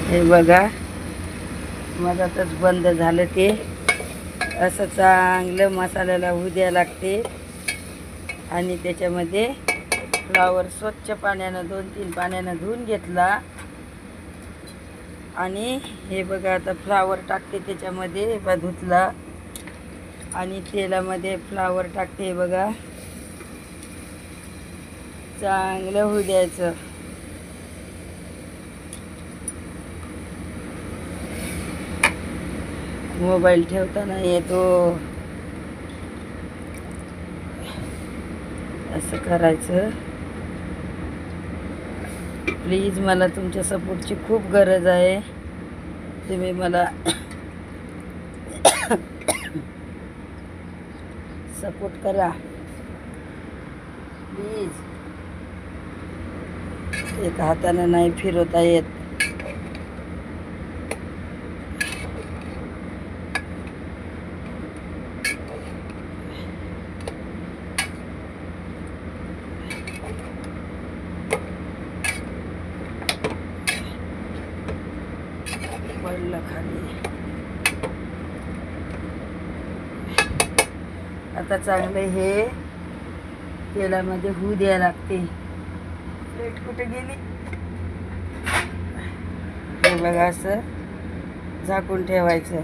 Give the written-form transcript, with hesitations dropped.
हे बघा मधातच बंद झालं ते. असं चांगलं मसाल्याला होऊ द्यावं लागते. आणि त्याच्यामध्ये फ्लावर स्वच्छ पाण्यानं 2-3 पाण्यानं धुवून घेतला. आणि हे बघा आता फ्लावर टाकते त्याच्यामध्ये. बघा धुतला आणि तेलामध्ये फ्लावर टाकते. बघा चांगलं होऊ द्यायचं. मोबाईल ठेवताना येतो. असं करायचं. प्लीज मला तुमच्या सपोर्टची खूप गरज आहे. तुम्ही मला सपोर्ट करा प्लीज. एक हातानं नाही फिरवता येत. पडलं खाली. आता चांगलं हे तेलामध्ये होऊ द्यायला लागते. प्लेट कुठे गेली? हे बघा असं झाकून ठेवायचं.